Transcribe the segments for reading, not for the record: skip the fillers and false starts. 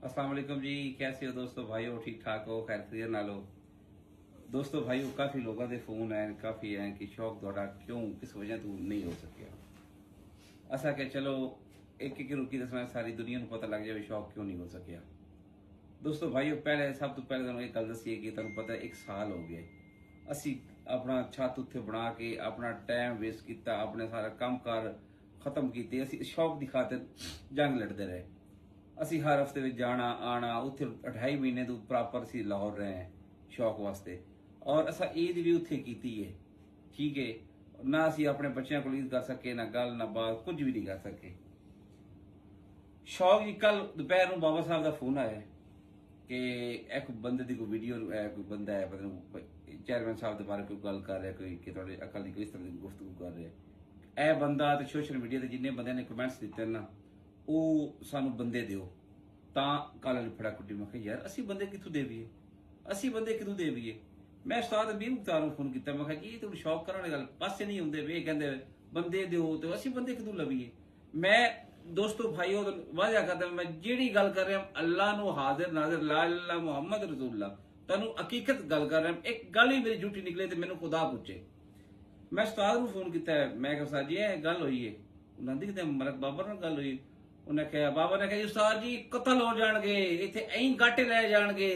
अस्सलाम वालेकुम जी, कैसे हो दोस्तों भाइयों? ठीक ठाक हो? खैर खैरियत नाल हो? दोस्तों भाइयों, काफ़ी लोगों के फोन हैं, काफ़ी हैं कि शौक थोड़ा क्यों किस वजह तो नहीं हो सकिया। असा के चलो एक एक रुकी दसना सारी दुनिया को पता लग जाए शौक क्यों नहीं हो सकिया। दोस्तों भाइयों, पहले सब तो पहले तुहानू एक गल दसीए कि तुहानू पता है 1 साल हो गए असी अपना छत उत्थे बना के अपना टाइम वेस्ट किया, अपने सारा काम कार खत्म किए, असी शौक की खातिर जंग लड़ते रहे। ਅਸੀਂ हर हफ्ते में जाना आना उत्थे 2.5 महीने तो प्रॉपर सी लाहौर रहे हैं शौक वास्ते, और असा ईद भी उत्थे कीती है। ठीक है ना, असी अपने बच्चों को ईद कर सके ना गल ना बात कुछ भी नहीं कर सके। शौक जी कल दोपहर को बाबा साहब का फोन आया कि एक बंदे की कोई वीडियो कोई बंदा है पता नहीं चेयरमैन साहब के बारे कोई गल कर रहा है, कोई कि थोड़े अकल की कोई इस तरह की गुफ्तगू कर रहा है। यह बंदा तो सोशल मीडिया से जिन्हें बंद ने कमेंट्स दिते ना ਉਹ ਸਾਨੂੰ ਬੰਦੇ ਦਿਓ ਤਾਂ ਕਾਲਾ ਲਿਫੜਾ ਕੁੱਟੀ। ਮੈਂ ਕਿਹਾ ਯਾਰ ਅਸੀਂ ਬੰਦੇ ਕਿੱਥੋਂ ਦੇਵੀਏ, ਅਸੀਂ ਬੰਦੇ ਕਿੱਥੋਂ ਦੇਵੀਏ। ਮੈਂ ਉਸਤਾਦ ਅਬੀ ਮੁਖਤਾਰ ਨੂੰ ਫੋਨ ਕੀਤਾ, ਮੈਂ ਕਿਹਾ ਜੀ ਇਹ ਤੁਹਾਡੀ ਸ਼ੌਕ ਕਰਨ ਵਾਲੀ ਗੱਲ ਪਾਸੇ ਨਹੀਂ ਹੁੰਦੇ ਵੇ, ਕਹਿੰਦੇ ਬੰਦੇ ਦਿਓ ਤੇ ਅਸੀਂ ਬੰਦੇ ਕਿੱਥੋਂ ਲਵੀਏ। ਮੈਂ ਦੋਸਤੋ ਭਾਈਓ ਵਾਅਦਾ ਕਰਦਾ ਮੈਂ ਜਿਹੜੀ ਗੱਲ ਕਰ ਰਿਹਾ ਅੱਲਾਹ ਨੂੰ ਹਾਜ਼ਰ ਨਾਜ਼ਰ ਲਾ ਇਲਾਹਾ ਮੁਹੰਮਦ ਰਸੂਲullah ਤੁਹਾਨੂੰ ਹਕੀਕਤ ਗੱਲ ਕਰ ਰਿਹਾ। ਇੱਕ ਗੱਲ ਹੀ ਮੇਰੀ ਝੂਠੀ ਨਿਕਲੇ ਤੇ ਮੈਨੂੰ ਖੁਦਾ ਪੁੱਛੇ। ਮੈਂ ਉਸਤਾਦ ਨੂੰ ਫੋਨ ਕੀਤਾ, ਮੈਂ ਕਿਹਾ ਉਸਤਾਦ ਜੀ ਇਹ ਗੱਲ ਹੋਈ ਹੈ ਉਹਨਾਂ ਦੀ, ਕਿਤੇ ਮਲਕ ਬਾਬਰ ਨਾਲ ਗੱਲ ਹੋਈ। ਉਹਨੇ ਕਿਹਾ ਬਾਬਾ ਨੇ ਕਿਹਾ ਉਸਤਾਦ ਜੀ ਕਤਲ ਹੋ ਜਾਣਗੇ ਇੱਥੇ ਐਂ ਗਾਟੇ ਲੈ ਜਾਣਗੇ,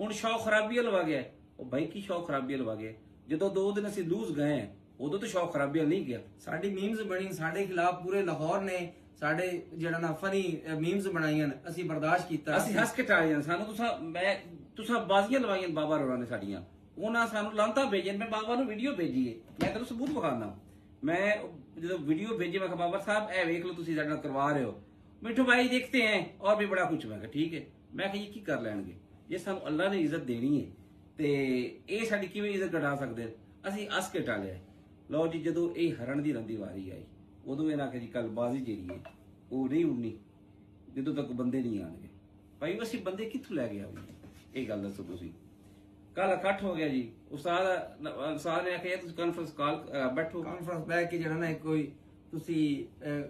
ਹੁਣ ਸ਼ੌਕ ਖਰਾਬੀ ਲਵਾ ਗਿਆ। ਉਹ ਭਾਈ ਕੀ ਸ਼ੌਕ ਖਰਾਬੀ ਲਵਾ ਗਿਆ? ਜਦੋਂ 2 ਦਿਨ ਅਸੀਂ ਲੂਜ਼ ਗਏ ਉਦੋਂ ਤਾਂ ਸ਼ੌਕ ਖਰਾਬੀ ਨਹੀਂ ਗਿਆ। ਸਾਡੀ ਮੀਮਸ ਬਣੀ ਸਾਡੇ ਖਿਲਾਫ ਪੂਰੇ ਲਾਹੌਰ ਨੇ ਸਾਡੇ ਜਿਹੜਾ ਨਾ ਫਨੀ ਮੀਮਸ ਬਣਾਈਆਂ ਅਸੀਂ ਬਰਦਾਸ਼ਤ ਕੀਤਾ, ਅਸੀਂ ਹੱਸ ਕੇ ਟਾਲੀਆਂ। ਸਾਨੂੰ ਤੁਸੀਂ ਬਾਜ਼ੀਆਂ ਲਵਾਈਆਂ ਬਾਬਾ ਰੋਣਾ ਨੇ ਸਾਡੀਆਂ, ਉਹਨਾਂ ਸਾਨੂੰ ਲਾਂਤਾ ਭੇਜਣ। ਮੈਂ ਬਾਬਾ ਨੂੰ ਵੀਡੀਓ ਭੇਜੀਏ, ਮੈਂ ਤੈਨੂੰ ਸਬੂਤ ਵਿਖਾਉਣਾ। ਮੈਂ ਜਦੋਂ ਵੀਡੀਓ ਭੇਜੀ ਮੈਂ ਕਿਹਾ ਬਾਬਾ ਸਾਹਿਬ ਇਹ ਵੇਖ ਲਓ ਤੁਸੀਂ ਸਾਡੇ ਨਾਲ ਕਰਵਾ ਰਹੇ ਹੋ। मिठू भाई देखते हैं और भी बड़ा कुछ। मैं ठीक है, मैं ये की कर लैणगे जे सानू अल्लाह ने इज्जत देनी है ते ये साडी किवें इज्जत घटा सकदे। असीं हस के टालिया। लो जी जदों ये हरण दी रंदी वारी आई उदों इन्हां आखिया जी कल बाजी जिहड़ी है वो नहीं उड़नी जदों तक बंदे नहीं आणगे। भाई असीं बंदे कित्थों लै गए ये गल दसो तुसीं। कल इकट्ठ हो गया जी, उस्ताद ने आखिया तुसीं कॉन्फ्रेंस कॉल बैठो, कॉन्फ्रेंस बैठ के ਜਿਹੜਾ ਨਾ ਕੋਈ ਤੁਸੀਂ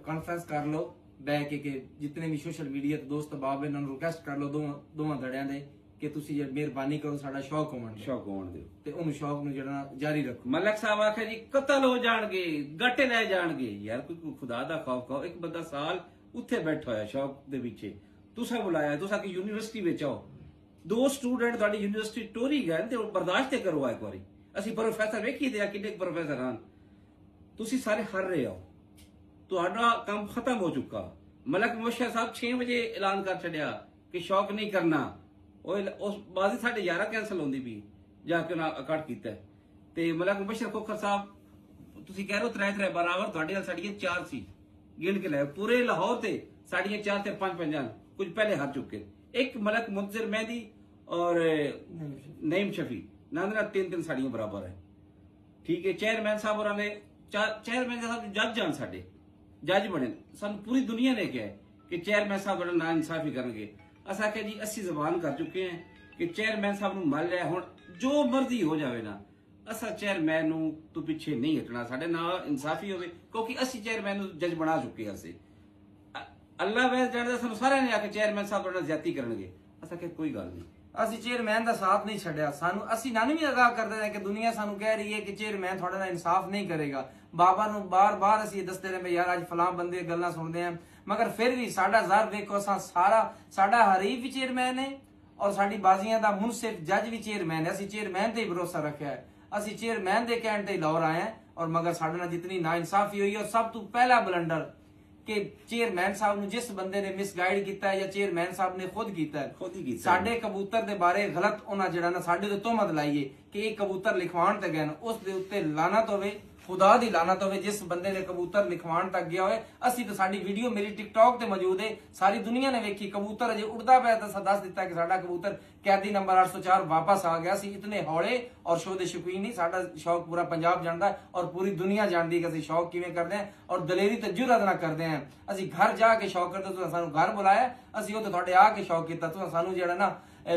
ਕਾਨਫਰੰਸ ਕਰ ਲਓ ਬਹਿ ਕੇ ਜਿੰਨੇ ਵੀ ਸੋਸ਼ਲ ਮੀਡੀਆ ਤੇ ਦੋਸਤ ਬਾਬ ਇਹਨਾਂ ਨੂੰ ਰਿਕਵੈਸਟ ਕਰ ਲਓ ਦੋਵਾਂ ਧੜਿਆਂ ਦੇ ਕਿ ਤੁਸੀਂ ਜੇ ਮਿਹਰਬਾਨੀ ਕਰੋ ਸਾਡਾ ਸ਼ੌਕ ਹੋਣ ਦਿਓ ਤੇ ਉਹਨੂੰ ਸ਼ੌਕ ਨੂੰ ਜਿਹੜਾ ਜਾਰੀ ਰੱਖੋ। ਮਲਕ ਸਾਹਿਬ ਆਖਿਆ ਜੀ ਕਤਲ ਹੋ ਜਾਣਗੇ ਗੱਟੇ ਲੈ ਜਾਣਗੇ। ਯਾਰ ਕੋਈ ਖੁਦਾ ਦਾ ਖੌਫ ਕਰੋ। ਇੱਕ ਬੰਦਾ ਸਾਲ ਉੱਥੇ ਬੈਠਾ ਹੋਇਆ ਸ਼ੌਕ ਦੇ ਪਿੱਛੇ, ਤੁਸੀਂ ਬੁਲਾਇਆ ਤੁਸੀਂ ਕਿ ਯੂਨੀਵਰਸਿਟੀ ਵਿੱਚ ਆਓ, 2 ਸਟੂਡੈਂਟ ਤੁਹਾਡੀ ਯੂਨੀਵਰਸਿਟੀ ਟੋਰੀ ਗਏ ਤੇ ਬਰਦਾਸ਼ਤ ਤੇ ਕਰੋ। ਇੱਕ ਵਾਰੀ ਅਸੀਂ ਪ੍ਰੋਫੈਸਰ ਵੇਖੀ ਤੇ ਕਿੰਨੇ ਪ੍ਰੋਫੈਸਰ ਹਨ, ਤੁਸੀਂ ਸਾਰੇ ਹਰ ਰਹੇ ਹੋ, ਤੁਹਾਡਾ ਕੰਮ ਖਤਮ ਹੋ ਚੁੱਕਾ। ਮਲਕ ਮੁਬਸ਼ਰ ਸਾਹਿਬ 6 ਵਜੇ ਐਲਾਨ ਕਰ ਛੱਡਿਆ ਕਿ ਸ਼ੌਕ ਨਹੀਂ ਕਰਨਾ। ਉਸ ਬਾਜ਼ੀ ਸਾਡੇ 11 ਕੈਂਸਲ ਹੁੰਦੀ ਵੀ ਜਾ ਕੇ ਉਹਨਾਂ ਇਕੱਠ ਕੀਤਾ। ਤੇ ਮਲਕ ਮੁਬਸ਼ਰ ਖੋਖਰ ਸਾਹਿਬ ਤੁਸੀਂ ਕਹਿ ਰਹੇ ਹੋ 3 ਬਰਾਬਰ, ਤੁਹਾਡੇ ਨਾਲ ਸਾਡੀਆਂ 4 ਸੀ ਗਿਣ ਕੇ ਲੈ ਪੂਰੇ ਲਾਹੌਰ ਤੇ ਸਾਡੀਆਂ 4 ਤੇ 5 ਹਨ, ਕੁਝ ਪਹਿਲੇ ਹਾਰ ਚੁੱਕੇ। ਇੱਕ ਮਲਕ ਮੁੰਜ਼ਰ ਮਹਿੰਦੀ ਔਰ ਨਈਮ ਸ਼ਫੀ ਨਾਲ 3 ਸਾਡੀਆਂ ਬਰਾਬਰ ਹੈ। ਠੀਕ ਹੈ, ਚੇਅਰਮੈਨ ਸਾਹਿਬ ਹੋਰਾਂ ਨੇ ਚੇਅਰਮੈਨ ਸਾਹਿਬ ਜੱਜ ਹਨ, ਸਾਡੇ जज बने। सानू पूरी दुनिया ने कहा कि चेयरमैन साहब बड़ा ना इंसाफी करेंगे। अस आख्या जी असी जबान कर चुके हैं कि चेयरमैन साहब नूं मल लिया, हुण जो मर्जी हो जाए ना असा चेयरमैन नूं तो पिछे नहीं हटना, साडे नाल इंसाफी होवे क्योंकि असी चेयरमैन नूं जज बना चुके हैं। अल्लाह वैस जाणदा सानू सारिਆਂ ने आके चेयरमैन साहब बड़ा ज्यादती करनगे। अस आख्या कोई गल नहीं, ਅਸੀਂ ਚੇਅਰਮੈਨ ਦਾ ਸਾਥ ਨਹੀਂ ਛੱਡਿਆ। ਸਾਨੂੰ ਅਸੀਂ ਨਾਨੀ ਵੀ ਅਦਾ ਕਰਦੇ ਨੇ ਕਿ ਦੁਨੀਆ ਸਾਨੂੰ ਕਹਿ ਰਹੀ ਹੈ ਕਿ ਚੇਅਰਮੈਨ ਤੁਹਾਡੇ ਨਾਲ ਇਨਸਾਫ ਨਹੀਂ ਕਰੇਗਾ। ਬਾਬਾ ਨੂੰ ਬਾਰ-ਬਾਰ ਅਸੀਂ ਦੱਸਦੇ ਰਹੇ ਵੀ ਯਾਰ ਅੱਜ ਫਲਾਂ ਬੰਦੇ ਗੱਲਾਂ ਸੁਣਦੇ ਆ, ਮਗਰ ਫਿਰ ਵੀ ਸਾਡਾ ਜ਼ਰ ਵੇਖੋ ਸਾਡਾ ਹਰੀਫ ਵੀ ਚੇਅਰਮੈਨ ਹੈ ਔਰ ਸਾਡੀ ਬਾਜ਼ੀਆਂ ਦਾ ਮੁਨਸਿਫ ਜੱਜ ਵੀ ਚੇਅਰਮੈਨ ਹੈ। ਅਸੀਂ ਚੇਅਰਮੈਨ ਤੇ ਹੀ ਭਰੋਸਾ ਰੱਖਿਆ ਹੈ, ਅਸੀਂ ਚੇਅਰਮੈਨ ਦੇ ਕਹਿਣ ਤੇ ਲਾਹੌਰ ਆਏ ਹਾਂ। ਔਰ ਮਗਰ ਸਾਡੇ ਨਾਲ ਜਿਤਨੀ ਨਾਇਨਸਾਫੀ ਹੋਈ ਔਰ ਸਭ ਤੋਂ ਪਹਿਲਾ ਬਲੰਡਰ कि चेयरमैन साहब ने जिस बंदे ने मिसगाइड किया या चेयरमैन साहब ने खुद किया साडे कबूतर दे बारे गलत उन्हें जड़ा ना साडे ते तोहमत लाई है कि ये कबूतर लिखवाण ते गए, उस दे उत्ते लानत होवे, खुदा दी लानत होवे जिस बंदे ने कबूतर लिखवाण तक गया होए। असी तो साडी वीडियो मेरी टिकटॉक ते मौजूद है, सारी दुनिया ने वेखी। कबूतर अजे उड़दा पिया तो दस दिता कि साडा कबूतर कैदी नंबर 804 वापस आ गया। सी इतने हौले और शो दे शौकीन नहीं, साडा शौक पूरा पंजाब जानदा और पूरी दुनिया जानदी है कि असी शौक किवें करदे हैं और दलेरी ते जुरत ना करदे हैं। असी घर जाके शौक करदे, तुहां सानू घर बुलाया, असी उत्ते तुहाडे आके शौक कीता। तुहां सानू जेड़ा ना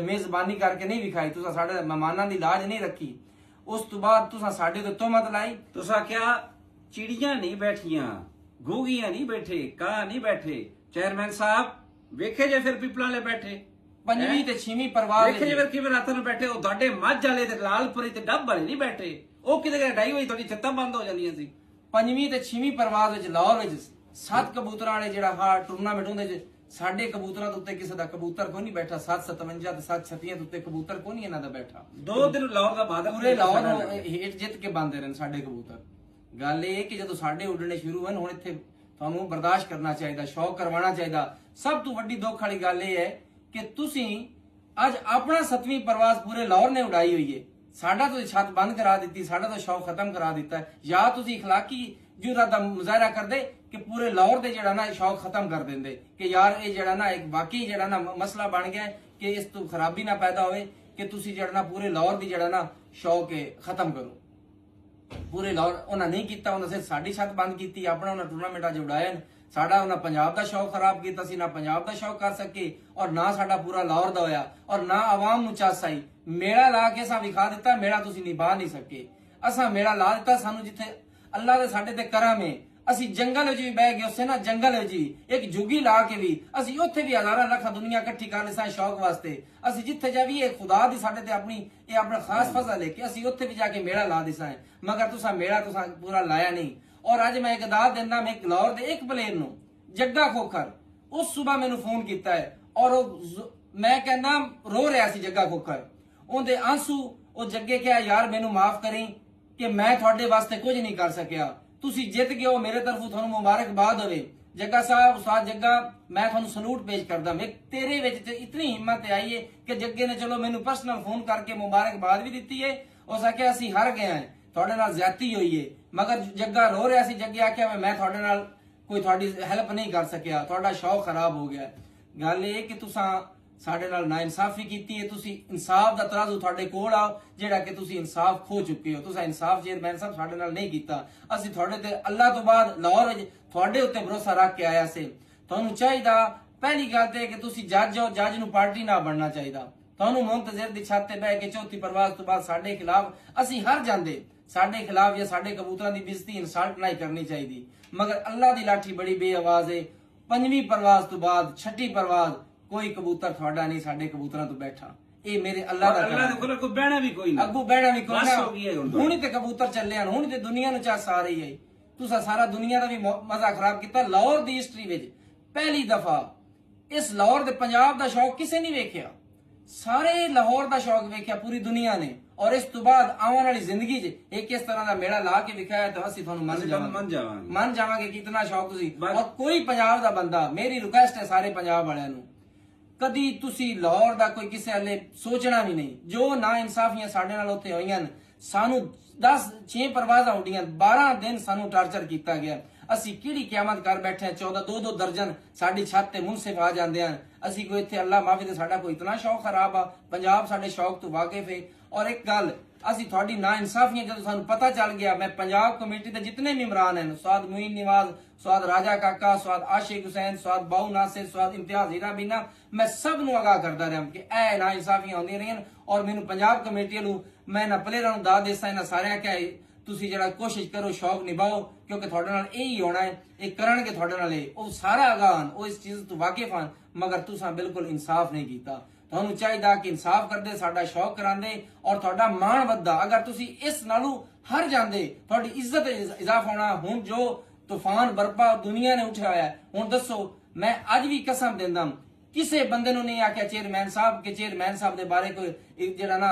मेजबानी करके नहीं विखाई, तुहां साडे मेहमानां दी लाज नहीं रखी। उस तो बाद तुसां साडे ते तोहमत लाई। तुसां क्या चिड़ियां नहीं बैठियां, घोगियां नहीं बैठे, कां नहीं बैठे। चेयरमैन साहब वेखे जे फिर पिपला ले बैठे ਪੰਜਵੀਂ ਤੇ ਛੇਵੀਂ ਪਰਵਾਜ਼ ਵੇਖੇ ਜਿਵੇਂ ਕਿਵੇਂ ਰਾਤਾਂ ਨੂੰ ਬੈਠੇ ਉਹ ਤੁਹਾਡੇ ਮੱਝ ਵਾਲੇ ਤੇ ਲਾਲਪੁਰੀ ਤੇ ਡੱਬ ਵਾਲੇ ਨਹੀਂ ਬੈਠੇ, ਉਹ ਕਿਤੇ ਗਏ ਢਾਈ ਵਜੇ ਤੁਹਾਡੀ ਛੱਤਾਂ ਬੰਦ ਹੋ ਜਾਂਦੀਆਂ ਸੀ। ਪੰਜਵੀਂ ਤੇ ਛੇਵੀਂ ਪਰਵਾਜ਼ ਵਿੱਚ ਲਾਹੌਰ ਵਿੱਚ 7 ਕਬੂਤਰਾਂ ਵਾਲੇ ਜਿਹੜਾ ਹਾ ਟੂਰਨਾਮੈਂਟ ਹੁੰਦੇ ਚ ਸਾਡੇ ਕਬੂਤਰਾਂ ਦੇ ਉੱਤੇ ਕਿਸੇ ਦਾ ਕਬੂਤਰ ਕੋਈ ਨਹੀਂ ਬੈਠਾ। 757 ਤੇ 736 ਦੇ ਉੱਤੇ ਕਬੂਤਰ ਕੋਈ ਨਹੀਂ ਇਹਨਾਂ ਦਾ ਬੈਠਾ। 2 ਦਿਨ ਲਾਹੌਰ ਦਾ ਬਾਦਲ ਪੂਰੇ ਲਾਹੌਰ ਨੂੰ ਹੇਠ ਜਿੱਤ ਕੇ ਬੰਦੇ ਰਹੇ ਸਾਡੇ ਕਬੂਤਰ। ਗੱਲ ਇਹ ਕਿ ਜਦੋਂ ਸਾਡੇ ਉੱਡਣੇ ਸ਼ੁਰੂ ਹੋਣ, ਹੁਣ ਇੱਥੇ ਤੁਹਾਨੂੰ ਬਰਦਾਸ਼ਤ ਕਰਨਾ ਚਾਹੀਦਾ, ਸ਼ੌਕ ਕਰਵਾਉਣਾ ਚਾਹੀਦਾ। ਸਭ ਤੋਂ ਵੱਡੀ ਦੁੱਖ ਵਾਲੀ ਗੱਲ ਇਹ ਹੈ ਕਿ ਤੁਸੀਂ ਅੱਜ ਆਪਣਾ 7ਵੀਂ ਪਰਵਾਜ਼ ਪੂਰੇ ਲਾਹੌਰ ਨੇ ਉਡਾਈ ਹੋਈ ਹੈ, ਸਾਡਾ ਤੁਸੀਂ ਛੱਤ ਬੰਦ ਕਰਾ ਦਿੱਤੀ, ਸਾਡਾ ਤਾਂ ਸ਼ੌਕ ਖਤਮ ਕਰਾ ਦਿੱਤਾ ਹੈ। ਜਾਂ ਤੁਸੀਂ اخلاقی ਜੁਰਅਤ ਦਾ ਮੁਜ਼ਾਹਰਾ ਕਰਦੇ ਕਿ ਪੂਰੇ ਲਾਹੌਰ ਦੇ ਜਿਹੜਾ ਨਾ ਸ਼ੌਕ ਖਤਮ ਕਰ ਦਿੰਦੇ ਕਿ ਯਾਰ ਇਹ ਜਿਹੜਾ ਨਾ ਇੱਕ ਬਾਕੀ ਜਿਹੜਾ ਨਾ ਮਸਲਾ ਬਣ ਗਿਆ ਕਿ ਇਸ ਤੋਂ ਖਰਾਬੀ ਨਾ ਪੈਦਾ ਹੋਵੇ ਕਿ ਤੁਸੀਂ ਜਿਹੜਾ ਨਾ ਪੂਰੇ ਲਾਹੌਰ ਦੀ ਜਿਹੜਾ ਨਾ ਸ਼ੌਕ ਹੈ ਖਤਮ ਕਰੋ। ਪੂਰੇ ਲਾਹੌਰ ਉਹਨਾਂ ਨਹੀਂ ਕੀਤਾ, ਉਹਨਾਂ ਸਿਰਫ ਸਾਡੀ ਛੱਤ ਬੰਦ ਕੀਤੀ, ਆਪਣਾ ਉਹਨਾਂ ਟੂਰਨਾਮੈਂਟਾਂ 'ਚ ਉਡਾਇਆ। ਸਾਡਾ ਉਹਨਾਂ ਪੰਜਾਬ ਦਾ ਸ਼ੌਕ ਖਰਾਬ ਕੀਤਾ ਸੀ, ਨਾ ਪੰਜਾਬ ਦਾ ਸ਼ੌਕ ਕਰ ਸਕੇ ਔਰ ਨਾ ਸਾਡਾ ਪੂਰਾ ਲਾਹੌਰ ਦਾ ਹੋਇਆ ਔਰ ਨਾ ਆਵਾਮ ਨੂੰ ਚਾਸ ਆਈ। ਮੇਲਾ ਲਾ ਕੇ ਅਸਾਂ ਵਿਖਾ ਦਿੱਤਾ, ਮੇਲਾ ਤੁਸੀਂ ਨਿਭਾ ਨਹੀਂ ਸਕੇ। ਅਸਾਂ ਮੇਲਾ ਲਾ ਦਿੱਤਾ, ਸਾਨੂੰ ਜਿੱਥੇ ਅੱਲਾਹ ਦੇ ਸਾਡੇ ਤੇ ਕਰਮ ਹੈ, ਅਸੀਂ ਜੰਗਲ ਵਿੱਚ ਵੀ ਬਹਿ ਗਏ, ਉਸੇ ਨਾ ਜੰਗਲ ਵਿੱਚ ਵੀ ਇੱਕ ਜੁਗੀ ਲਾ ਕੇ ਵੀ ਅਸੀਂ ਉੱਥੇ ਵੀ ਹਜ਼ਾਰਾਂ ਲੱਖਾਂ ਦੁਨੀਆ ਇਕੱਠੀ ਕਰ ਲਈ ਸਾਂ ਸ਼ੌਕ ਵਾਸਤੇ। ਅਸੀਂ ਜਿੱਥੇ ਜਾਵੀਏ ਖੁਦਾ ਦੀ ਸਾਡੇ ਤੇ ਇਹ ਆਪਣਾ ਖਾਸ ਫਜ਼ਲ ਹੈ ਕਿ ਅਸੀਂ ਉੱਥੇ ਵੀ ਜਾ ਕੇ ਮੇਲਾ ਲਾ ਦਿਸਾਂ, ਮਗਰ ਤੁਸੀਂ ਮੇਲਾ ਤੁਸੀਂ ਪੂਰਾ ਲਾਇਆ ਨਹੀਂ। ਔਰ ਅੱਜ ਮੈਂ ਇੱਕ ਦਾਤ ਦਿੰਦਾ, ਮੈਂ ਲਾਹੌਰ ਦੇ ਇੱਕ ਪਲੇਅਰ ਨੂੰ ਜੱਗਾ ਖੋਖਰ ਉਸ ਸਵੇਰ ਮੈਨੂੰ ਫੋਨ ਕੀਤਾ ਹੈ ਔਰ ਮੈਂ ਕਹਿੰਦਾ ਰੋ ਰਿਹਾ ਸੀ ਜੱਗਾ ਖੋਖਰ, ਉਹਦੇ ਆਂਸੂ। ਉਹ ਜੱਗੇ ਕਿਹਾ ਯਾਰ ਮੈਨੂੰ ਮਾਫ ਕਰੀ ਕਿ ਮੈਂ ਤੁਹਾਡੇ ਵਾਸਤੇ ਕੁਝ ਨਹੀਂ ਕਰ ਸਕਿਆ, ਤੁਸੀਂ ਜਿੱਤ ਗਏ ਹੋ, ਮੇਰੇ ਤਰਫੋਂ ਤੁਹਾਨੂੰ ਮੁਬਾਰਕਬਾਦ ਹੋਵੇ। ਜੱਗਾ ਸਾਹਿਬ, ਉਸਤਾਦ ਜੱਗਾ, ਮੈਂ ਤੁਹਾਨੂੰ ਸਲੂਟ ਪੇਸ਼ ਕਰਦਾ। ਮੈਂ ਤੇਰੇ ਵਿੱਚ ਤੇ ਇਤਨੀ ਹਿੰਮਤ ਆਈ ਹੈ ਕਿ ਜੱਗੇ ਨੇ ਚਲੋ ਮੈਨੂੰ ਪਰਸਨਲ ਫੋਨ ਕਰਕੇ ਮੁਬਾਰਕਬਾਦ ਵੀ ਦਿੱਤੀ ਹੈ। ਉਸ ਆਖਿਆ ਅਸੀਂ ਹਾਰ ਗਏ ਹਾਂ, ਤੁਹਾਡੇ ਨਾਲ ਜ਼ਿਆਦਤੀ ਹੋਈ ਹੈ। ਮਗਰ ਜੱਗਾ ਰੋ ਰਿਹਾ ਸੀ। ਜੱਗੇ ਆਖਿਆ ਮੈਂ ਤੁਹਾਡੇ ਨਾਲ ਕੋਈ ਤੁਹਾਡੀ ਹੈਲਪ ਨਹੀਂ ਕਰ ਸਕਿਆ, ਤੁਹਾਡਾ ਸ਼ੌਕ ਖਰਾਬ ਹੋ ਗਿਆ। ਗੱਲ ਇਹ ਕਿ ਤੁਸੀਂ ਸਾਡੇ ਨਾਲ ਨਾ ਇਨਸਾਫੀ ਕੀਤੀ ਹੈ, ਤੁਸੀਂ ਇਨਸਾਫ ਦਾ ਤਰਾਜ਼ੂ ਤੁਹਾਡੇ ਕੋਲ ਆਓ ਜਿਹੜਾ ਕਿ ਤੁਸੀਂ ਇਨਸਾਫ ਖੋ ਚੁੱਕੇ ਹੋ। ਤੁਸੀਂ ਇਨਸਾਫ ਚੇਅਰਮੈਨ ਸਾਹਿਬ ਸਾਡੇ ਨਾਲ ਨਹੀਂ ਕੀਤਾ। ਅਸੀਂ ਤੁਹਾਡੇ ਤੇ ਅੱਲਾਹ ਤੋਂ ਬਾਅਦ ਲਾਹੌਰ ਵਿੱਚ ਤੁਹਾਡੇ ਉੱਤੇ ਭਰੋਸਾ ਰੱਖ ਕੇ ਆਇਆ ਸੀ। ਤੁਹਾਨੂੰ ਚਾਹੀਦਾ ਪਹਿਲੀ ਗੱਲ ਤੇ ਕਿ ਤੁਸੀਂ ਜੱਜ ਹੋ, ਜੱਜ ਨੂੰ ਪਾਰਟੀ ਨਾ ਬਣਨਾ ਚਾਹੀਦਾ। ਤੁਹਾਨੂੰ ਮੁੰਤਜ਼ਰ ਦੀ ਛੱਤ ਤੇ ਬਹਿ ਕੇ ਚੌਥੀ ਪਰਵਾਜ਼ ਤੋਂ ਬਾਅਦ ਸਾਡੇ ਖਿਲਾਫ ਅਸੀਂ ਹਾਰ ਜਾਂਦੇ, ਸਾਡੇ ਖਿਲਾਫ ਜਾਂ ਸਾਡੇ ਕਬੂਤਰਾਂ ਦੀ ਬੇਇੱਜ਼ਤੀ ਇਨਸਲਟ ਨਹੀਂ ਕਰਨੀ ਚਾਹੀਦੀ। ਮਗਰ ਅੱਲਾਹ ਦੀ ਲਾਠੀ ਬੜੀ ਬੇਆਵਾਜ਼ ਹੈ। ਪੰਜਵੀਂ ਪਰਵਾਜ਼ ਤੋਂ ਬਾਅਦ ਛਠੀ ਪਰਵਾਜ਼ ਕੋਈ ਕਬੂਤਰ ਤੁਹਾਡਾ ਨਹੀਂ ਸਾਡੇ ਕਬੂਤਰਾਂ ਤੋਂ ਬੈਠਾ। ਇਹ ਮੇਰੇ ਅੱਲਾਹ ਦਾ ਅੱਲਾਹ ਦੇ ਕੋਲ ਕੋਈ ਬਹਿਣਾ ਵੀ ਕੋਈ ਨਹੀਂ, ਅੱਗੂ ਬਹਿਣਾ ਵੀ ਕੋਈ ਬਸ ਹੋ ਗਈ ਹੈ ਨਾ। ਹੁਣ ਤੇ ਕਬੂਤਰ ਚੱਲੇ ਹਨ, ਹੁਣ ਤੇ ਦੁਨੀਆ ਨੂੰ ਚਾਸ ਆ ਰਹੀ ਹੈ। ਤੁਸੀਂ ਸਾਰਾ ਦੁਨੀਆ ਦਾ ਵੀ ਮਜ਼ਾ ਖਰਾਬ ਕੀਤਾ। ਲਾਹੌਰ ਦੀ ਹਿਸਟਰੀ ਵਿੱਚ ਪਹਿਲੀ ਦਫਾ ਇਸ ਲਾਹੌਰ ਦੇ ਪੰਜਾਬ ਦਾ ਸ਼ੌਕ ਕਿਸੇ ਨਹੀਂ ਵੇਖਿਆ, ਸਾਰੇ ਲਾਹੌਰ ਦਾ ਸ਼ੌਕ ਵੇਖਿਆ ਪੂਰੀ ਦੁਨੀਆ ਨੇ। ਔਰ ਇਸ ਤੋਂ ਬਾਅਦ ਆਉਣ ਵਾਲੀ ਜ਼ਿੰਦਗੀ 'ਚ ਇੱਕ ਇਸ ਤਰ੍ਹਾਂ ਦਾ ਮੇਲਾ ਲਾ ਕੇ ਵਿਖਾਇਆ ਤਾਂ ਅਸੀਂ ਤੁਹਾਨੂੰ ਮੰਨ ਜਾਵਾਂਗੇ ਕਿ ਇਤਨਾ ਸ਼ੌਕ ਤੁਸੀਂ। ਔਰ ਕੋਈ ਪੰਜਾਬ ਦਾ ਬੰਦਾ, ਮੇਰੀ ਰਿਕੁਐਸਟ ਹੈ ਸਾਰੇ ਪੰਜਾਬ ਵਾਲਿਆਂ ਨੂੰ, ਕਦੀ ਤੁਸੀਂ ਲਾਹੌਰ ਦਾ ਕੋਈ ਕਿਸੇ ਹਲੇ ਸੋਚਣਾ ਵੀ ਨਹੀਂ। ਜੋ ਨਾ ਇਨਸਾਫੀਆਂ ਸਾਡੇ ਨਾਲ ਉੱਥੇ ਹੋਈਆਂ, ਸਾਨੂੰ 6 ਪਰਵਾਜ਼ਾਂ ਉੱਡੀਆਂ, 12 ਦਿਨ ਸਾਨੂੰ ਟਾਰਚਰ ਕੀਤਾ ਗਿਆ। ਅਸੀਂ ਕਿਹੜੀ ਕਿਆਮਤ ਕਰ ਬੈਠੇ 14 2 ਦਰਜਨ ਸਾਡੀ ਛੱਤ ਤੇ ਮੁਨਸਿਫ ਆ ਜਾਂਦੇ ਹਨ। ਅਸੀਂ ਕੋਈ ਇੱਥੇ ਅੱਲਾ ਮਾਫੀ ਤੇ ਸਾਡਾ ਕੋਈ ਇਤਨਾ ਸ਼ੌਕ ਖਰਾਬ ਆ। ਪੰਜਾਬ ਸਾਡੇ ਸ਼ੌਕ ਤੋਂ ਵਾਕਿਫ ਹੈ। ਔਰ ਇੱਕ ਗੱਲ, ਅਸੀਂ ਤੁਹਾਡੀ ਨਾ ਇਨਸਾਫੀਆਂ ਜਦੋਂ ਸਾਨੂੰ ਪਤਾ ਚੱਲ ਗਿਆ, ਮੈਂ ਪੰਜਾਬ ਕਮੇਟੀ ਦੇ ਜਿਤਨੇ ਮੈਂਬਰਾਨ ਹਨ, ਸਵਾਦ ਮੁਈਨ ਨਿਵਾਜ਼, ਸਵਾਦ ਰਾਜਾ ਕਾਕਾ, ਸਵਾਦ ਆਸ਼ਿਕ ਹੁਸੈਨ, ਸਵਾਦ ਬਾਊ ਨਾਸਿਰ, ਸਵਾਦ ਇम्तियाज हीरा बीना, ਮੈਂ ਸਭ ਨੂੰ ਆਗਾਹ ਕਰਦਾ ਰਿਹਾ ਕਿ ਇਹ ਨਾ ਇਨਸਾਫੀਆਂ ਹੁੰਦੀਆਂ ਰਹੀਆਂ। ਔਰ ਮੈਨੂੰ ਪੰਜਾਬ ਕਮੇਟੀ ਵੱਲੋਂ ਮੈਂ ਨਾ ਪਲੇਅਰਾਂ ਨੂੰ ਦਾਅ ਦੇਸਾਂ, ਇਹਨਾਂ ਸਾਰਿਆਂ ਕਿ ਤੁਸੀਂ ਜਿਹੜਾ ਕੋਸ਼ਿਸ਼ ਕਰੋ ਸ਼ੌਕ ਨਿਭਾਓ, ਕਿਉਂਕਿ ਤੁਹਾਡੇ ਨਾਲ ਇਹ ਹੀ ਹੋਣਾ ਹੈ, ਇਹ ਕਰਨਗੇ ਤੁਹਾਡੇ ਨਾਲ। ਉਹ ਸਾਰਾ ਆਗਾਹ ਉਹ ਇਸ ਚੀਜ਼ ਤੋਂ ਵਾਕਿਫ ਹਨ, ਮਗਰ ਤੁਸੀਂ ਬਿਲਕੁਲ ਇਨਸਾਫ ਨਹੀਂ ਕੀਤਾ। ਤੁਹਾਨੂੰ ਚਾਹੀਦਾ ਕਿ ਇਨਸਾਫ ਕਰਦੇ, ਸਾਡਾ ਸ਼ੌਕ ਕਰਾਂਦੇ ਔਰ ਤੁਹਾਡਾ ਮਾਣ ਵੱਧਦਾ। ਅਗਰ ਤੁਸੀਂ ਇਸ ਨਾਲੋਂ ਹਰ ਜਾਂਦੇ, ਤੁਹਾਡੀ ਇੱਜ਼ਤ ਇਜ਼ਾਫਾ ਹੋਣਾ। ਹੁਣ ਜੋ ਤੂਫਾਨ ਬਰਪਾ ਦੁਨੀਆ ਨੇ ਉਠਾਇਆ, ਹੁਣ ਦੱਸੋ, ਮੈਂ ਅੱਜ ਵੀ ਕਸਮ ਦਿੰਦਾ ਕਿਸੇ ਬੰਦੇ ਨੂੰ ਨਹੀਂ ਆਖਿਆ ਚੇਅਰਮੈਨ ਸਾਹਿਬ ਕਿ ਚੇਅਰਮੈਨ ਸਾਹਿਬ ਦੇ ਬਾਰੇ ਕੋਈ ਜਿਹੜਾ ਨਾ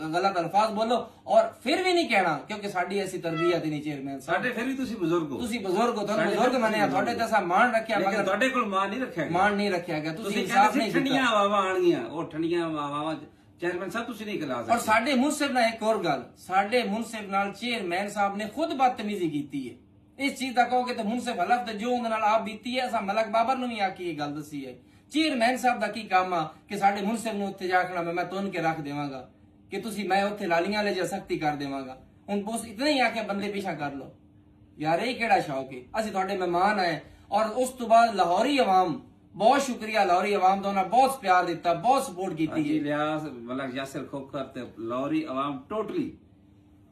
ਗਲਤ ਅਲਫਾਜ਼ ਬੋਲੋ, ਔਰ ਫਿਰ ਵੀ ਨਹੀਂ ਕਹਿਣਾ ਕਿਉਂਕਿ ਸਾਡੀ ਐਸੀ ਤਰਬੀਅਤ ਹੀ ਨਹੀਂ। ਚੇਅਰਮੈਨ ਸਾਹਿਬ ਸਾਡੇ ਫਿਰ ਵੀ ਤੁਸੀਂ ਬਜ਼ੁਰਗ ਹੋ, ਤੁਸੀਂ ਬਜ਼ੁਰਗ ਹੋ, ਤੁਹਾਨੂੰ ਬਜ਼ੁਰਗ ਮੰਨਿਆ, ਤੁਹਾਡੇ ਤੇ ਮਾਣ ਰੱਖਿਆ, ਮਗਰ ਤੁਹਾਡੇ ਕੋਲ ਮਾਣ ਨਹੀਂ ਰੱਖਿਆ ਗਿਆ, ਮਾਣ ਨਹੀਂ ਰੱਖਿਆ ਗਿਆ। ਤੁਸੀਂ ਇਨਸਾਫ ਨਹੀਂ ਕੀਤਾ। ਠੰਡੀਆਂ ਹਵਾਵਾਂ ਆਣਗੀਆਂ, ਉਹ ਠੰਡੀਆਂ ਹਵਾਵਾਂ ਚੇਅਰਮੈਨ ਸਾਹਿਬ ਤੁਸੀਂ ਨਹੀਂ ਖਿਲਾ ਸਕਦੇ। ਔਰ ਸਾਡੇ ਮੁਨਸਿਫ ਨਾਲ ਇੱਕ ਹੋਰ ਗੱਲ, ਸਾਡੇ ਮੁਨਸਿਫ ਨਾਲ ਚੇਅਰਮੈਨ ਸਾਹਿਬ ਨੇ ਖੁਦ ਬਦਤਮੀਜ਼ੀ ਕੀਤੀ ਹੈ। ਇਸ ਚੀਜ਼ ਦਾ ਕਹੋਗੇ ਤਾਂ ਮੁਨਸਿਫ ਹਲਫ ਤੇ ਜੋ ਉਹਦੇ ਨਾਲ ਆਪ ਬੀਤੀ ਹੈ, ਅਸਾਂ ਮਲਕ ਬਾਬਰ ਨੂੰ ਵੀ ਆ ਕੇ ਇਹ ਗੱਲ ਦੱਸੀ ਹੈ। ਚੇਅਰਮੈਨ ਸਾਹਿਬ ਦਾ ਕੀ ਕੰਮ ਆ ਕਿ ਸਾਡੇ ਮੁਨਸਿਫ ਨੂੰ ਉੱਥੇ ਜਾ ਕੇ ਮੈਂ ਤੁੰਨ ਕੇ ਰੱਖ ਦੇਵਾਂਗਾ ਕਿ ਤੁਸੀਂ ਮੈਂ ਉੱਥੇ ਲਾਲੀਆਂ ਲੈ ਜਾ ਸਖਤੀ ਕਰ ਦੇਵਾਂਗਾ। ਹੁਣ ਬਸ ਇਤਨਾ ਹੀ ਆ ਕੇ ਬੰਦੇ ਪਿੱਛਾ ਕਰ ਲੋ ਯਾਰ, ਇਹ ਕਿਹੜਾ ਸ਼ੌਕ ਹੈ। ਅਸੀਂ ਤੁਹਾਡੇ ਮਹਿਮਾਨ ਆਏ। ਔਰ ਉਸ ਤੋਂ ਬਾਅਦ ਲਾਹੌਰੀ ਆਵਾਮ, ਬਹੁਤ ਸ਼ੁਕਰੀਆ ਲਾਹੌਰੀ ਆਵਾਮ ਦਾ, ਉਹਨਾਂ ਬਹੁਤ ਪਿਆਰ ਦਿੱਤਾ, ਬਹੁਤ ਸਪੋਰਟ ਕੀਤੀ ਹੈ। ਇਲਿਆਸ ਮਲਕ ਯਾਸਿਰ ਖੋਖਰ ਤੇ ਲਾਹੌਰੀ ਆਵਾਮ ਟੋਟਲੀ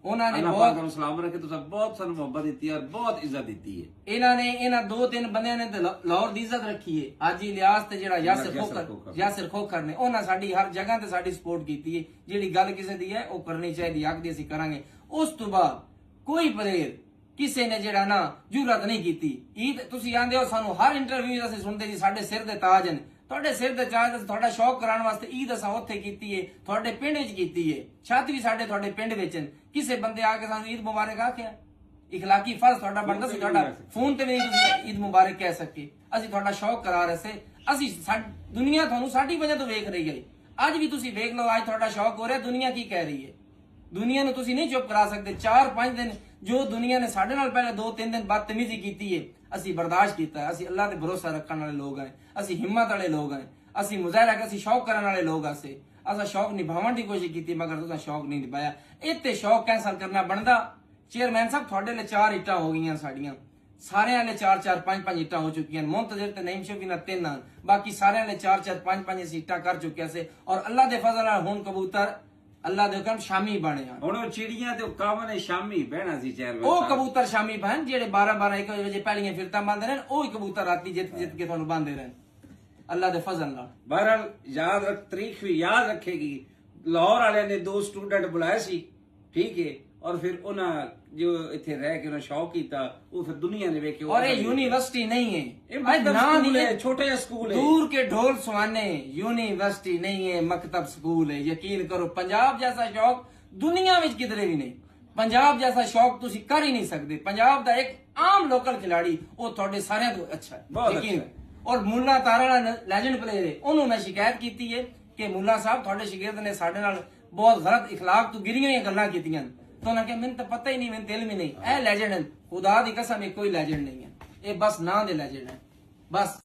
ਉਹਨਾਂ ਨੇ ਅੱਲਾਹ ਬਹੁਤ ਪਾਕ ਨੂੰ ਸਲਾਮ ਰੱਖੇ, ਤੁਸੀਂ ਬਹੁਤ ਸਾਨੂੰ ਮੁਹੱਬਤ ਦਿੱਤੀ ਹੈ ਔਰ ਬਹੁਤ ਇੱਜ਼ਤ ਦਿੱਤੀ ਹੈ। ਇਹਨਾਂ ਦੋ ਤਿੰਨ ਬੰਦਿਆਂ ਨੇ ਤੇ ਲਾਹੌਰ ਦੀ ਇੱਜ਼ਤ ਰੱਖੀ ਹੈ। ਹਾਜੀ ਇਲਿਆਸ ਤੇ ਜਿਹੜਾ ਯਾਸਿਰ ਖੋਖਰ ਨੇ, ਉਹਨਾਂ ਸਾਡੀ ਹਰ ਜਗ੍ਹਾ ਤੇ ਸਾਡੀ ਸਪੋਰਟ ਕੀਤੀ ਹੈ। ਜਿਹੜੀ ਗੱਲ ਕਿਸੇ ਦੀ ਹੈ ਉਹ ਕਰਨੀ ਚਾਹੀਦੀ, ਹੱਕ ਦੀ ਅਸੀਂ ਕਰਾਂਗੇ। ਉਸ ਤੋਂ ਬਾਅਦ ਕੋਈ ਪਲੇਅਰ ਕਿਸੇ ਨੇ ਜਿਹੜਾ ਨਾ ਜੁਰਤ ਨਹੀਂ ਕੀਤੀ। ਈਦ ਤੁਸੀਂ ਆਂਦੇ ਹੋ ਸਾਨੂੰ ਹਰ ਇੰਟਰਵਿਊ ਅਸੀਂ ਸੁਣਦੇ ਜੀ ਸਾਡੇ ਸਿਰ ਦੇ ਤਾਜ ਨੇ। ਤੁਹਾਡੇ ਸਿਰ ਦੇ ਤਾਜ ਤੁਹਾਡਾ ਸ਼ੌਕ ਕਰਾਉਣ ਵਾਸਤੇ ਈਦ ਅਸਾਂ ਉੱਥੇ ਕੀਤੀ ਹੈ, ਤੁਹਾਡੇ ਪਿੰਡ ਵਿੱਚ ਕੀਤੀ ਹੈ। ਛੱਤ ਵੀ ਸਾਡੇ ਤੁਹਾਡੇ ਪਿੰਡ ਵਿੱਚ। ਕਿਸੇ ਬੰਦੇ ਆ ਕੇ ਸਾਨੂੰ ਈਦ ਮੁਬਾਰਕ ਆਖਿਆ? ਇਖਲਾਕੀ ਫਰਜ਼ ਤੁਹਾਡਾ ਬਣਦਾ ਸੀ, ਤੁਹਾਡਾ ਫੋਨ ਤੇ ਵੀ ਤੁਸੀਂ ਈਦ ਮੁਬਾਰਕ ਕਹਿ ਸਕੇ। ਅਸੀਂ ਤੁਹਾਡਾ ਸ਼ੌਕ ਕਰਾ ਰਹੇ ਸੀ। ਅਸੀਂ ਦੁਨੀਆ ਤੁਹਾਨੂੰ ਸਾਡੀ ਵਜ੍ਹਾ ਤੋਂ ਵੇਖ ਰਹੀ ਹੈ। ਅੱਜ ਵੀ ਤੁਸੀਂ ਵੇਖ ਲਓ, ਅੱਜ ਤੁਹਾਡਾ ਸ਼ੌਕ ਹੋ ਰਿਹਾ, ਦੁਨੀਆ ਕੀ ਕਹਿ ਰਹੀ ਹੈ? ਦੁਨੀਆ ਨੂੰ ਤੁਸੀਂ ਨਹੀਂ ਚੁੱਪ ਕਰਾ ਸਕਦੇ। 4-5 ਦਿਨ ਜੋ ਦੁਨੀਆ ਨੇ ਸਾਡੇ ਨਾਲ ਪਹਿਲੇ 2-3 ਦਿਨ ਬਦਤਮੀਜ਼ੀ ਕੀਤੀ ਹੈ, ਅਸੀਂ ਬਰਦਾਸ਼ਤ ਕੀਤਾ। ਅਸੀਂ ਅੱਲਾਹ ਤੇ ਭਰੋਸਾ ਰੱਖਣ ਵਾਲੇ ਲੋਕ ਹਾਂ, ਅਸੀਂ ਹਿੰਮਤ ਵਾਲੇ ਲੋਕ ਹਾਂ, ਅਸੀਂ ਮੁਜ਼ਾਹਰਾ ਕਰ, ਅਸੀਂ ਸ਼ੌਕ ਕਰਨ ਵਾਲੇ ਲੋਕ ਹਾਂ। ਅਸਾਂ ਸ਼ੌਕ ਨਿਭਾਉਣ ਦੀ ਕੋਸ਼ਿਸ਼ ਕੀਤੀ, ਮਗਰ ਤੁਸੀਂ ਸ਼ੌਕ ਨਹੀਂ ਨਿਭਾਇਆ। ਇੱਥੇ ਸ਼ੌਕ ਕੈਂਸਲ ਕਰਨਾ ਬਣਦਾ। ਚੇਅਰਮੈਨ ਸਾਹਿਬ ਤੁਹਾਡੇ ਲਈ 4 ਇੱਟਾਂ ਹੋ ਗਈਆਂ ਸਾਡੀਆਂ, ਸਾਰਿਆਂ ਲਈ 4-4 5-5 ਇੱਟਾਂ ਹੋ ਚੁੱਕੀਆਂ। ਮੁੰਤਜ਼ਰ ਤੇ ਨਈਮ ਸ਼ਫੀ ਨਾਲ 3 ਹਨ, ਬਾਕੀ ਸਾਰਿਆਂ ਲਈ 4-4 5-5 ਅਸੀਂ ਇੱਟਾਂ ਕਰ ਚੁੱਕਿਆ ਸੀ। ਔਰ ਅੱਲਾਹ ਦੇ ਫਜ਼ਲ ਨਾਲ ਹੁਣ ਕਬੂਤਰ ਅੱਲਾਹ ਦੇ ਹੁਕਮ ਸ਼ਾਮੀ ਬਣੇ ਹਨ। ਹੁਣ ਉਹ ਚਿੜੀਆਂ ਤੇ ਕਾਵਾਂ ਨੇ ਸ਼ਾਮੀ ਬਹਿਣਾ ਸੀ ਚੇਅਰਮੈਨ ਉਹ ਸਾਹਿਬ। ਕਬੂਤਰ ਸ਼ਾਮੀ ਬਣ ਜਿਹੜੇ 12-12 1 ਵਜੇ ਪਹਿਲੀਆਂ ਫਿਰਤਾਂ ਬੰਦੇ ਰਹਿਣ, ਉਹ ਹੀ ਕਬੂਤਰ ਰਾਤੀ ਜਿੱਤ ਕੇ ਤੁਹਾਨੂੰ ਬੰਦੇ ਰਹਿਣ ਅੱਲਾਹ ਦੇ ਫਜ਼ਲ ਨਾਲ। ਬਹਰਹਾਲ ਯਾਦ ਰੱਖ, ਤਾਰੀਖ ਵੀ ਯਾਦ ਰੱਖੇਗੀ। ਲਾਹੌਰ ਵਾਲਿਆਂ ਨੇ 2 ਸਟੂਡੈਂਟ ਬੁਲਾਏ ਸੀ, ਠੀਕ ਹੈ, ਔਰ ਫਿਰ ਉਹਨਾਂ ਜੋ ਇੱਥੇ ਰਹਿ ਕੇ ਉਹਨਾਂ ਸ਼ੌਕ ਕੀਤਾ, ਉਹ ਫਿਰ ਦੁਨੀਆ ਨੇ ਵੇਖੇ। और ये यूनिवर्सिटी नहीं है, ਇਹ ਮਕਤਬ ਸਕੂਲ ਹੈ, छोटे ਜਿਹਾ ਸਕੂਲ है। दूर के ढोल सुहाने यूनिवर्सिटी नहीं है, मकतब स्कूल है। यकीन करो पंजाब जैसा शौक दुनिया में किधरे भी नहीं। पंजाब जैसा शौक ਤੁਸੀਂ ਕਰ ਹੀ ਨਹੀਂ ਸਕਦੇ। ਪੰਜਾਬ ਦਾ ਇੱਕ ਆਮ ਲੋਕਲ ਖਿਡਾਰੀ ਉਹ ਤੁਹਾਡੇ ਸਾਰਿਆਂ ਤੋਂ ਅੱਛਾ ਹੈ, ਬਹੁਤ ਯਕੀਨ। ਅੱਛਾ ਔਰ ਮੁੱਲਾ ਤਾਰਾ ਲੈਜੈਂਡ ਪਲੇਅਰ ਹੈ, ਉਹਨੂੰ ਮੈਂ ਸ਼ਿਕਾਇਤ ਕੀਤੀ ਹੈ ਕਿ ਮੁੱਲਾ ਸਾਹਿਬ ਤੁਹਾਡੇ ਸ਼ਾਗਿਰਦ ਨੇ ਸਾਡੇ ਨਾਲ ਬਹੁਤ ਗਲਤ اخلاق ਤੋਂ ਗਿਰੀਆਂ ਹੋਈਆਂ ਗੱਲਾਂ ਕੀਤੀਆਂ। तो उन्होंने कहा मैंने तो पता ही नहीं, मैंने दिल में नहीं। ए लेजेंड है, खुदा दी कसम, कोई लेजेंड नहीं है, ये बस ना दे लेजेंड है बस।